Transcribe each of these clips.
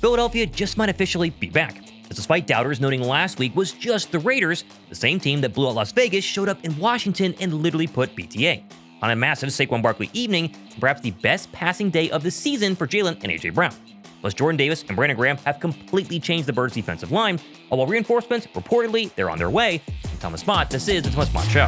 Philadelphia just might officially be back. Despite doubters noting last week was just the Raiders, the same team that blew out Las Vegas showed up in Washington and literally put BTA. On a massive Saquon Barkley evening, perhaps the best passing day of the season for Jalen and A.J. Brown. Plus, Jordan Davis and Brandon Graham have completely changed the Birds' defensive line, while reinforcements, reportedly, they're on their way. I'm Thomas Mott, this is the Thomas Mott Show.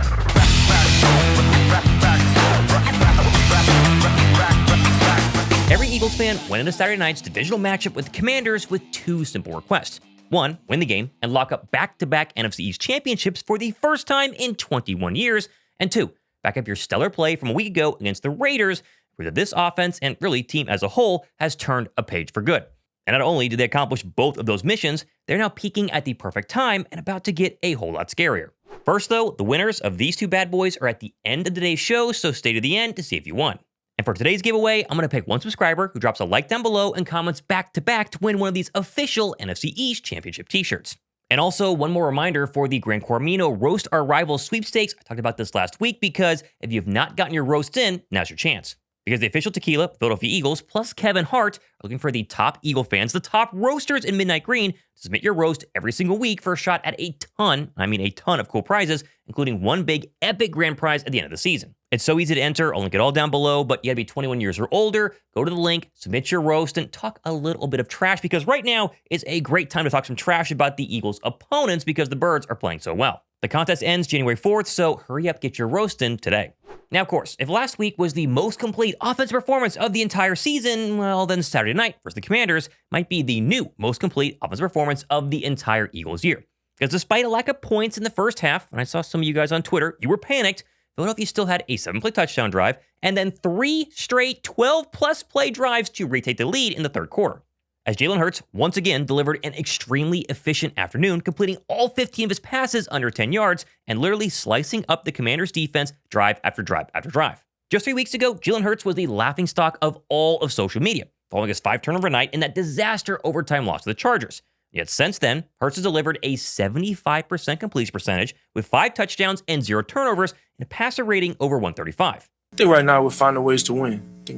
Every Eagles fan went into Saturday night's divisional matchup with the Commanders with two simple requests. One, win the game and lock up back-to-back NFC East championships for the first time in 21 years. And two, back up your stellar play from a week ago against the Raiders, where this offense and really team as a whole has turned a page for good. And not only did they accomplish both of those missions, they're now peaking at the perfect time and about to get a whole lot scarier. First though, the winners of these two bad boys are at the end of today's show, so stay to the end to see if you won. And for today's giveaway, I'm going to pick one subscriber who drops a like down below and comments back-to-back to win one of these official NFC East Championship t-shirts. And also, one more reminder for the Gran Cormino Roast Our Rivals sweepstakes. I talked about this last week because if you've not gotten your roast in, now's your chance. Because the official tequila, Philadelphia Eagles, plus Kevin Hart are looking for the top Eagle fans, the top roasters in Midnight Green, to submit your roast every single week for a shot at a ton of cool prizes, including one big epic grand prize at the end of the season. It's so easy to enter. I'll link it all down below, but you gotta be 21 years or older. Go to the link, submit your roast, and talk a little bit of trash, because right now is a great time to talk some trash about the Eagles' opponents because the Birds are playing so well. The contest ends January 4th, so hurry up, get your roast in today. Now, of course, if last week was the most complete offensive performance of the entire season, well, then Saturday night versus the Commanders might be the new most complete offensive performance of the entire Eagles year. Because despite a lack of points in the first half, and I saw some of you guys on Twitter, you were panicked, Philadelphia still had a 7-play touchdown drive, and then 3 straight 12-plus play drives to retake the lead in the third quarter. As Jalen Hurts once again delivered an extremely efficient afternoon, completing all 15 of his passes under 10 yards and literally slicing up the Commanders' defense drive after drive after drive. Just 3 weeks ago, Jalen Hurts was the laughingstock of all of social media, following his 5-turnover night in that disaster overtime loss to the Chargers. Yet since then, Hurts has delivered a 75% completion percentage with 5 touchdowns and 0 turnovers and a passer rating over 135. I think right now we're finding ways to win. But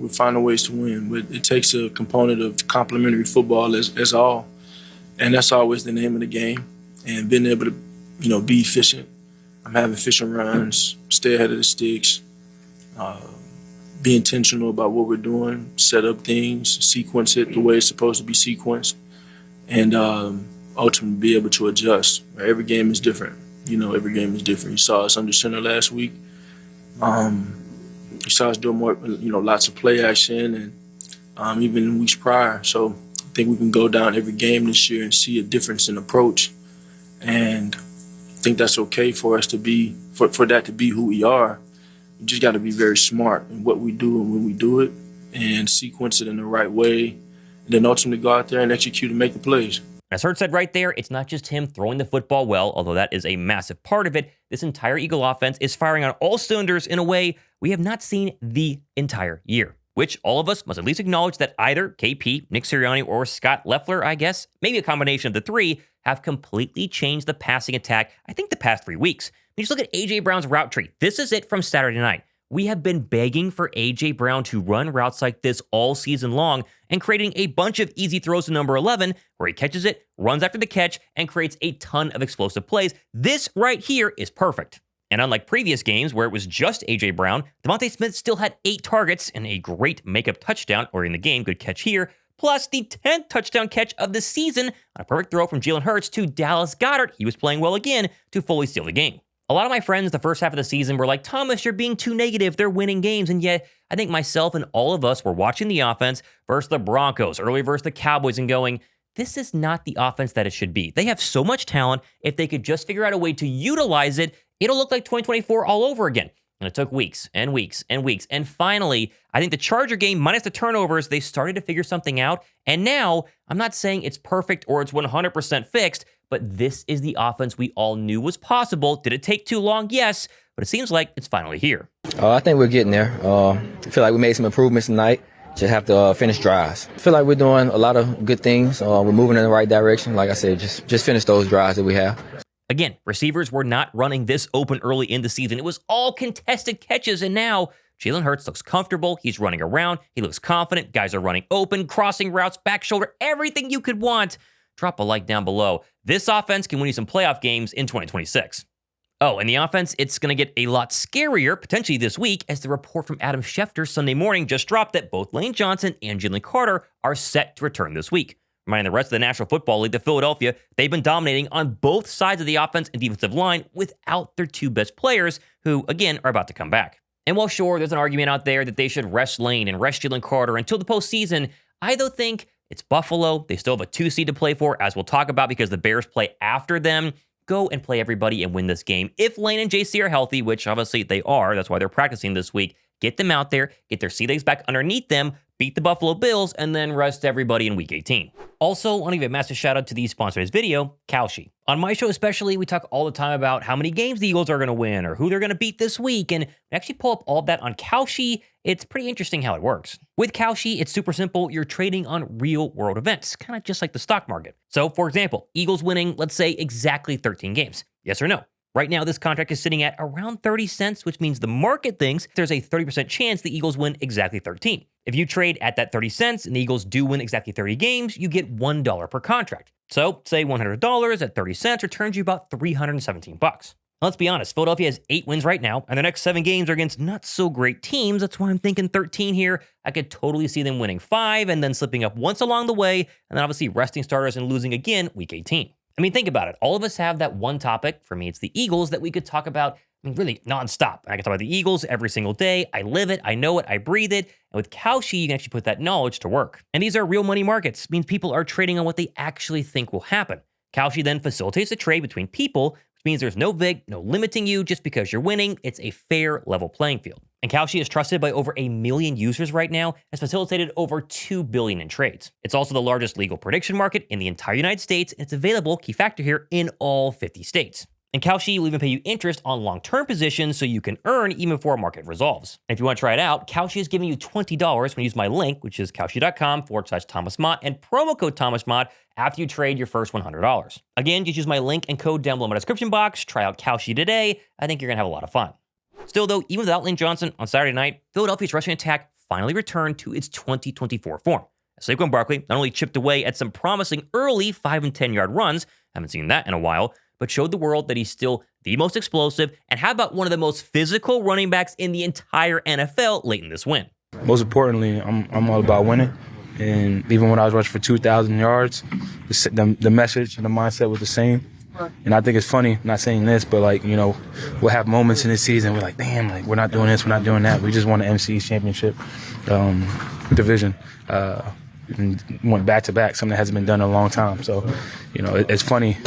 it takes a component of complementary football as all, and that's always the name of the game. And being able to, be efficient. I'm having efficient runs, stay ahead of the sticks, be intentional about what we're doing, set up things, sequence it the way it's supposed to be sequenced, and ultimately be able to adjust. Every game is different. Every game is different. You saw us under center last week. You saw us doing more, lots of play action, and even in weeks prior. So I think we can go down every game this year and see a difference in approach. And I think that's okay for us to be, for that to be who we are. We just got to be very smart in what we do and when we do it, and sequence it in the right way, and then ultimately go out there and execute and make the plays. As Hurts said right there, it's not just him throwing the football well, although that is a massive part of it. This entire Eagle offense is firing on all cylinders in a way we have not seen the entire year, which all of us must at least acknowledge that either KP, Nick Sirianni, or Scott Loeffler, I guess, maybe a combination of the three, have completely changed the passing attack, I think, the past 3 weeks. You just look at A.J. Brown's route tree. This is it from Saturday night. We have been begging for A.J. Brown to run routes like this all season long and creating a bunch of easy throws to number 11 where he catches it, runs after the catch, and creates a ton of explosive plays. This right here is perfect. And unlike previous games where it was just A.J. Brown, Devontae Smith still had 8 targets and a great makeup touchdown, or in the game, good catch here, plus the 10th touchdown catch of the season on a perfect throw from Jalen Hurts to Dallas Goedert. He was playing well again to fully steal the game. A lot of my friends the first half of the season were like, Thomas, you're being too negative. They're winning games. And yet, I think myself and all of us were watching the offense versus the Broncos, early versus the Cowboys, and going, this is not the offense that it should be. They have so much talent. If they could just figure out a way to utilize it, it'll look like 2024 all over again. And it took weeks and weeks and weeks. And finally, I think the Charger game, minus the turnovers, they started to figure something out. And now, I'm not saying it's perfect or it's 100% fixed, but this is the offense we all knew was possible. Did it take too long? Yes, but it seems like it's finally here. I think we're getting there. I feel like we made some improvements tonight. Just have to finish drives. I feel like we're doing a lot of good things. We're moving in the right direction. Like I said, just finish those drives that we have. Again, receivers were not running this open early in the season. It was all contested catches, and now Jalen Hurts looks comfortable. He's running around. He looks confident. Guys are running open, crossing routes, back shoulder, everything you could want. Drop a like down below. This offense can win you some playoff games in 2026. Oh, and the offense, it's going to get a lot scarier potentially this week as the report from Adam Schefter Sunday morning just dropped that both Lane Johnson and Jalen Carter are set to return this week. Reminding the rest of the National Football League that Philadelphia, they've been dominating on both sides of the offense and defensive line without their two best players, who, again, are about to come back. And while sure, there's an argument out there that they should rest Lane and rest Jalen Carter until the postseason, I, though, think it's Buffalo. They still have a 2 seed to play for, as we'll talk about, because the Bears play after them. Go and play everybody and win this game. If Lane and JC are healthy, which obviously they are, that's why they're practicing this week, get them out there, get their sea legs back underneath them, beat the Buffalo Bills, and then rest everybody in Week 18. Also, I want to give a massive shout out to the sponsor of this video, Kalshi. On my show especially, we talk all the time about how many games the Eagles are going to win or who they're going to beat this week, and we actually pull up all of that on Kalshi. It's pretty interesting how it works. With Kalshi, it's super simple. You're trading on real-world events, kind of just like the stock market. So, for example, Eagles winning, let's say, exactly 13 games. Yes or no? Right now, this contract is sitting at around 30 cents, which means the market thinks there's a 30% chance the Eagles win exactly 13. If you trade at that 30 cents and the Eagles do win exactly 30 games, you get $1 per contract. So, say $100 at 30 cents returns you about $317. Let's be honest, Philadelphia has 8 wins right now, and their next 7 games are against not-so-great teams. That's why I'm thinking 13 here. I could totally see them winning 5 and then slipping up once along the way, and then obviously resting starters and losing again Week 18. I mean, think about it. All of us have that one topic, for me it's the Eagles, that we could talk about, really nonstop. I can talk about the Eagles every single day. I live it, I know it, I breathe it. And with Kalshi, you can actually put that knowledge to work. And these are real money markets. It means people are trading on what they actually think will happen. Kalshi then facilitates a trade between people, which means there's no vig, no limiting you just because you're winning. It's a fair, level playing field. And Kalshi is trusted by over 1 million users right now, has facilitated over $2 billion in trades. It's also the largest legal prediction market in the entire United States, and it's available, key factor here, in all 50 states. And Kalshi will even pay you interest on long-term positions so you can earn even before a market resolves. And if you want to try it out, Kalshi is giving you $20 when you use my link, which is kalshi.com/Thomas Mott, and promo code Thomas Mott after you trade your first $100. Again, just use my link and code down below in my description box. Try out Kalshi today. I think you're going to have a lot of fun. Still, though, even without Lane Johnson on Saturday night, Philadelphia's rushing attack finally returned to its 2024 form. Saquon Barkley not only chipped away at some promising early 5- and 10-yard runs, haven't seen that in a while, but showed the world that he's still the most explosive and how about one of the most physical running backs in the entire NFL late in this win. Most importantly, I'm all about winning. And even when I was rushing for 2,000 yards, the message and the mindset was the same. And I think it's funny, not saying this, but we'll have moments in this season we're like, damn, we're not doing this, we're not doing that. We just won the NFC East Championship division. And went back-to-back, something that hasn't been done in a long time. So, it's funny.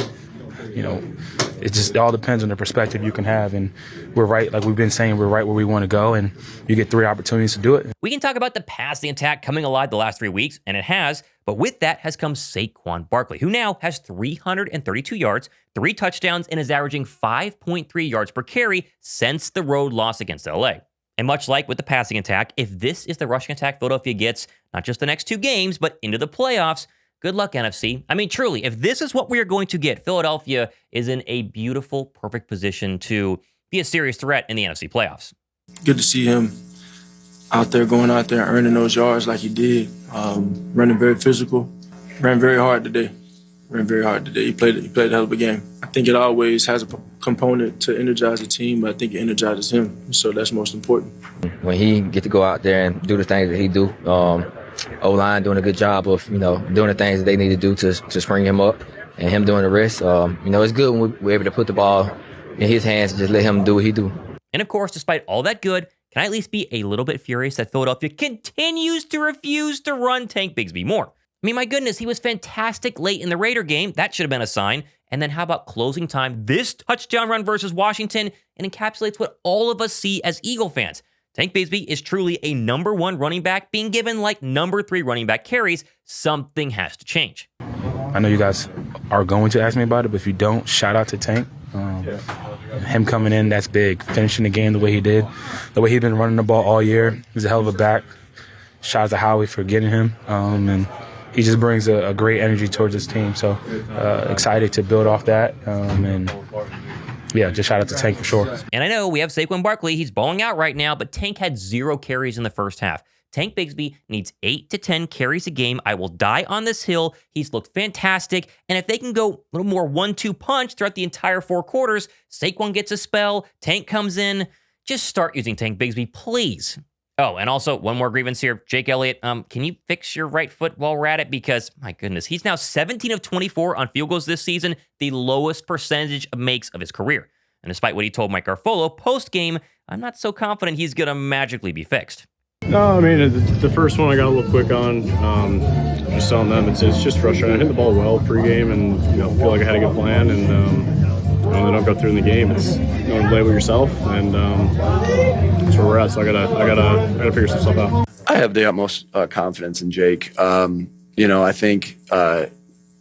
It all depends on the perspective you can have. And we're right, like we've been saying, we're right where we want to go. And you get 3 opportunities to do it. We can talk about the passing attack coming alive the last 3 weeks, and it has. But with that has come Saquon Barkley, who now has 332 yards, 3 touchdowns, and is averaging 5.3 yards per carry since the road loss against LA. And much like with the passing attack, if this is the rushing attack Philadelphia gets, not just the next 2 games, but into the playoffs, good luck, NFC. Truly, if this is what we are going to get, Philadelphia is in a beautiful, perfect position to be a serious threat in the NFC playoffs. Good to see him going out there, earning those yards like he did, running very physical, ran very hard today. He played a hell of a game. I think it always has a component to energize the team, but I think it energizes him, so that's most important. When he get to go out there and do the things that he do, O-line doing a good job of, doing the things that they need to do to spring him up, and him doing the rest. It's good when we're able to put the ball in his hands and just let him do what he do. And of course, despite all that good, can I at least be a little bit furious that Philadelphia continues to refuse to run Tank Bigsby more? My goodness, he was fantastic late in the Raider game. That should have been a sign. And then how about closing time? This touchdown run versus Washington, and encapsulates what all of us see as Eagle fans. Tank Bigsby is truly a number 1 running back being given number 3 running back carries. Something has to change. I know you guys are going to ask me about it, but if you don't, shout out to Tank. Him coming in, that's big. Finishing the game the way he did, the way he's been running the ball all year. He's a hell of a back. Shout out to Howie for getting him. And he just brings a great energy towards his team. So excited to build off that. And yeah, just shout out to Tank for sure. And I know we have Saquon Barkley. He's balling out right now, but Tank had 0 carries in the first half. Tank Bigsby needs 8 to 10 carries a game. I will die on this hill. He's looked fantastic. And if they can go a little more 1-2 punch throughout the entire 4 quarters, Saquon gets a spell, Tank comes in, just start using Tank Bigsby, please. Oh, and also one more grievance here. Jake Elliott, can you fix your right foot while we're at it? Because, my goodness, he's now 17 of 24 on field goals this season, the lowest percentage of makes of his career. And despite what he told Mike Garfolo post-game, I'm not so confident he's going to magically be fixed. No, I mean, the first one I got a little quick on. Just telling them it's just frustrating. I hit the ball well pregame and, feel like I had a good plan. And, they don't go through in the game. It's play with yourself. And that's where we're at. So I gotta figure some stuff out. I have the utmost confidence in Jake. I think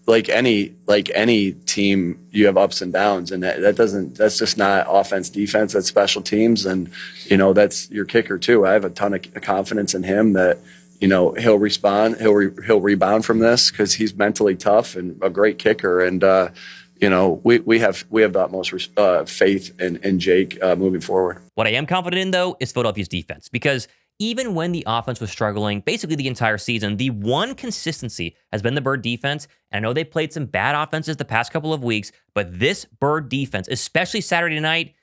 like any team, you have ups and downs, and that's just not offense, defense, that's special teams, and that's your kicker too. I have a ton of confidence in him that he'll respond, he'll rebound from this because he's mentally tough and a great kicker, and we have the utmost faith in Jake moving forward. What I am confident in, though, is Philadelphia's defense, because even when the offense was struggling basically the entire season, the one consistency has been the Bird defense. And I know they played some bad offenses the past couple of weeks, but this Bird defense, especially Saturday night,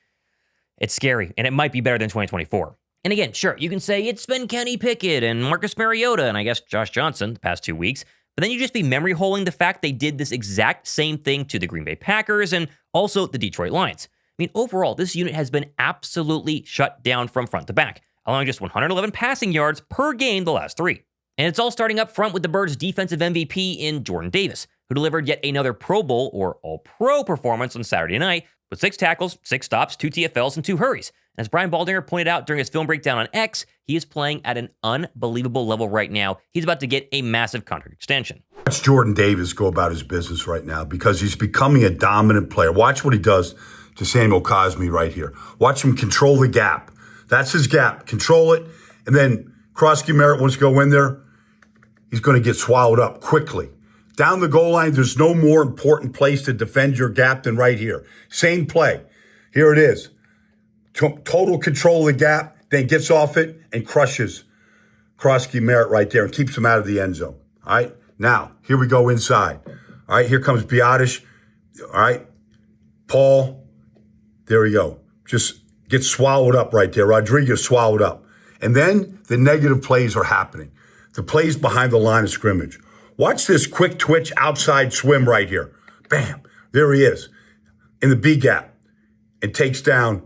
it's scary, and it might be better than 2024. And again, sure, you can say it's been Kenny Pickett and Marcus Mariota and I guess Josh Johnson the past 2 weeks, but then you just be memory holing the fact they did this exact same thing to the Green Bay Packers and also the Detroit Lions. I mean, overall, this unit has been absolutely shut down from front to back, allowing just 111 passing yards per game the last 3. And it's all starting up front with the Birds' defensive MVP in Jordan Davis, who delivered yet another Pro Bowl or All-Pro performance on Saturday night with 6 tackles, 6 stops, 2 TFLs, and 2 hurries. And as Brian Baldinger pointed out during his film breakdown on X, he is playing at an unbelievable level right now. He's about to get a massive contract extension. Watch Jordan Davis go about his business right now because he's becoming a dominant player. Watch what he does to Samuel Cosmi right here. Watch him control the gap. That's his gap. Control it. And then Krosky Merritt wants to go in there. He's going to get swallowed up quickly. Down the goal line, there's no more important place to defend your gap than right here. Same play. Here it is. Total control of the gap, then gets off it and crushes Krosky Merritt right there and keeps him out of the end zone. All right? Now, here we go inside. All right, here comes Biotish. All right? Paul. There we go. Just gets swallowed up right there. Rodriguez swallowed up. And then the negative plays are happening. The plays behind the line of scrimmage. Watch this quick twitch outside swim right here. Bam. There he is in the B gap and takes down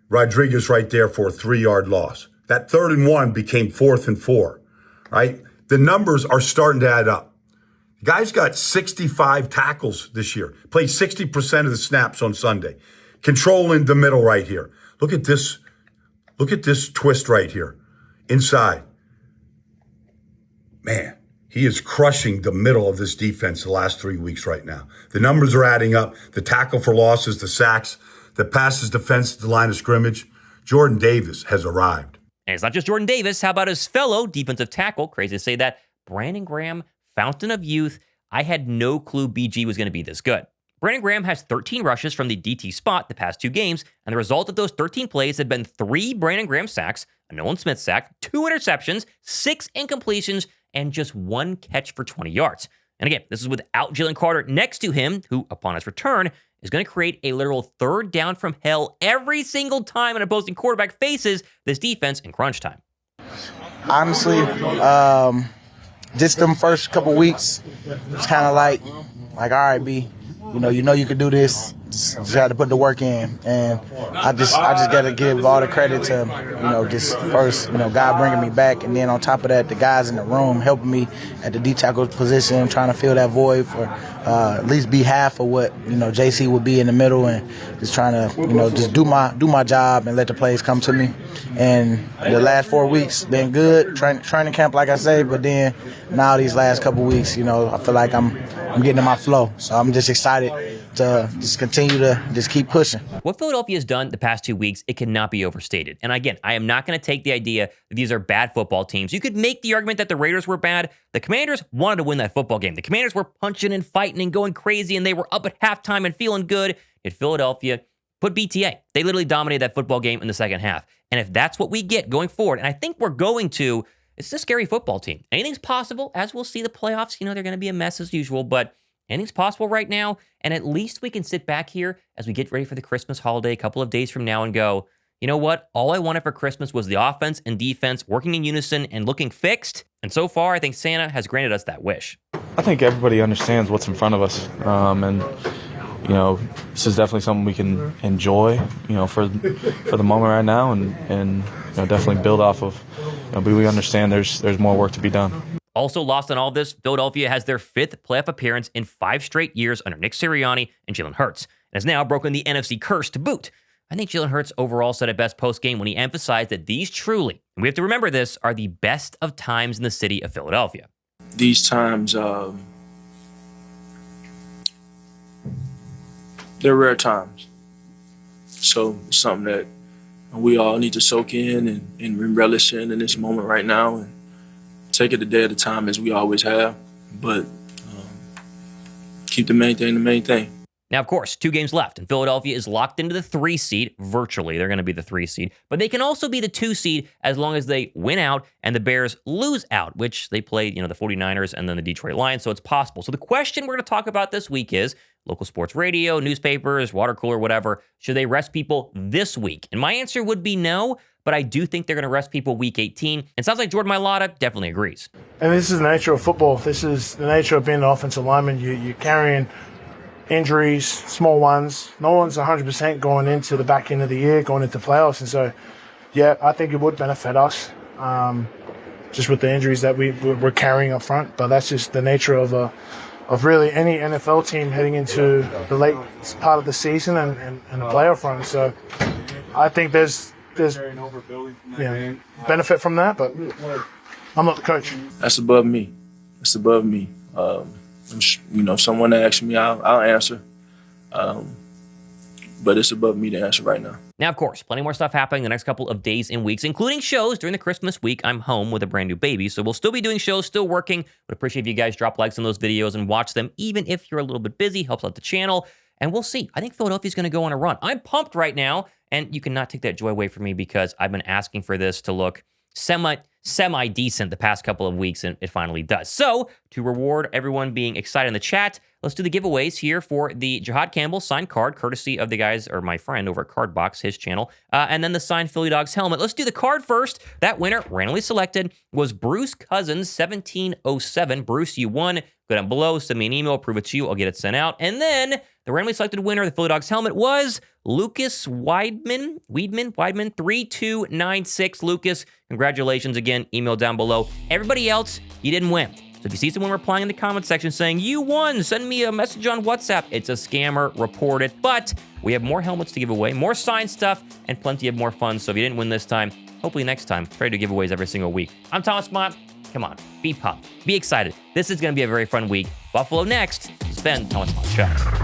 Rodriguez right there for a 3-yard loss. That 3rd and 1 became 4th and 4, right? The numbers are starting to add up. The guy's got 65 tackles this year. Played 60% of the snaps on Sunday. Control in the middle right here. Look at this. Look at this twist right here. Inside. Man, he is crushing the middle of this defense the last 3 weeks right now. The numbers are adding up. The tackle for losses, the sacks, the passes defense at the line of scrimmage. Jordan Davis has arrived. And it's not just Jordan Davis. How about his fellow defensive tackle? Crazy to say that. Brandon Graham, fountain of youth. I had no clue BG was going to be this good. Brandon Graham has 13 rushes from the DT spot the past 2 games, and the result of those 13 plays had been 3 Brandon Graham sacks, a Nolan Smith sack, 2 interceptions, 6 incompletions, and just 1 catch for 20 yards. And again, this is without Jalen Carter next to him, who, upon his return, is going to create a literal 3rd down from hell every single time an opposing quarterback faces this defense in crunch time. Honestly, just them first couple weeks, it's kind of like, all right, B, you know you can do this. Just got to put the work in, and I just got to give all the credit to just first God bringing me back, and then on top of that, the guys in the room helping me at the D tackle position, trying to fill that void for at least be half of what JC would be in the middle, and just trying to just do my job and let the plays come to me. And the last 4 weeks been good training camp, like I say, but then now these last couple weeks, I feel like I'm getting in my flow, so I'm just excited to just continue to just keep pushing. What Philadelphia has done the past 2 weeks, it cannot be overstated. And again, I am not going to take the idea that these are bad football teams. You could make the argument that the Raiders were bad. The Commanders wanted to win that football game. The Commanders were punching and fighting and going crazy, and they were up at halftime and feeling good. In Philadelphia, Put BTA. They literally dominated that football game in the second half. And if that's what we get going forward, and I think we're going to, it's a scary football team. Anything's possible. As we'll see the playoffs, they're going to be a mess as usual, but anything's possible right now. And at least we can sit back here as we get ready for the Christmas holiday a couple of days from now and go, you know what? All I wanted for Christmas was the offense and defense working in unison and looking fixed. And so far, I think Santa has granted us that wish. I think everybody understands what's in front of us. And this is definitely something we can enjoy, for the moment right now and definitely build off of. But we understand there's more work to be done. Also lost in all this, Philadelphia has their 5th playoff appearance in 5 straight years under Nick Sirianni and Jalen Hurts, and has now broken the NFC curse to boot. I think Jalen Hurts overall said it best post-game when he emphasized that these truly, and we have to remember this, are the best of times in the city of Philadelphia. These times, they're rare times. So it's something that we all need to soak in and relish in this moment right now and take it a day at a time as we always have. But keep the main thing the main thing. Now, of course, 2 games left, and Philadelphia is locked into the 3 seed. Virtually, they're going to be the 3 seed. But they can also be the 2 seed as long as they win out and the Bears lose out, which they play, the 49ers and then the Detroit Lions, so it's possible. So the question we're going to talk about this week is, local sports radio, newspapers, water cooler, whatever, should they rest people this week? And my answer would be no, but I do think they're going to rest people week 18. And it sounds like Jordan Mailata definitely agrees. And this is the nature of football. This is the nature of being an offensive lineman. You're carrying injuries, small ones. No one's 100% going into the back end of the year, going into playoffs. And so, yeah, I think it would benefit us just with the injuries that we're carrying up front. But that's just the nature of really any NFL team heading into the late part of the season and the playoff run. So I think there's benefit from that, but I'm not the coach. That's above me. That's above me. If someone asks me, I'll answer. But it's above me to answer right now. Now, of course, plenty more stuff happening the next couple of days and weeks, including shows during the Christmas week. I'm home with a brand new baby, so we'll still be doing shows, still working. But appreciate if you guys drop likes on those videos and watch them, even if you're a little bit busy. Helps out the channel. And we'll see. I think Philadelphia's going to go on a run. I'm pumped right now, and you cannot take that joy away from me because I've been asking for this to look semi-decent the past couple of weeks, and it finally does. So, to reward everyone being excited in the chat, let's do the giveaways here for the Jahad Campbell signed card, courtesy of the guys, or my friend over at Cardbox, his channel, and then the signed Philly Dogs helmet. Let's do the card first. That winner, randomly selected, was Bruce Cousins, 1707. Bruce, you won. Go down below, send me an email, prove it to you, I'll get it sent out. And then the randomly selected winner of the Philly Dogs helmet was Lucas Weidman, 3296. Lucas, congratulations again, email down below. Everybody else, you didn't win. So if you see someone replying in the comment section saying, you won, send me a message on WhatsApp. It's a scammer, report it. But we have more helmets to give away, more signed stuff, and plenty of more fun. So if you didn't win this time, hopefully next time, try to do giveaways every single week. I'm Thomas Mott. Come on, be pumped, be excited. This is going to be a very fun week. Buffalo next. It's been Thomas Mott Show.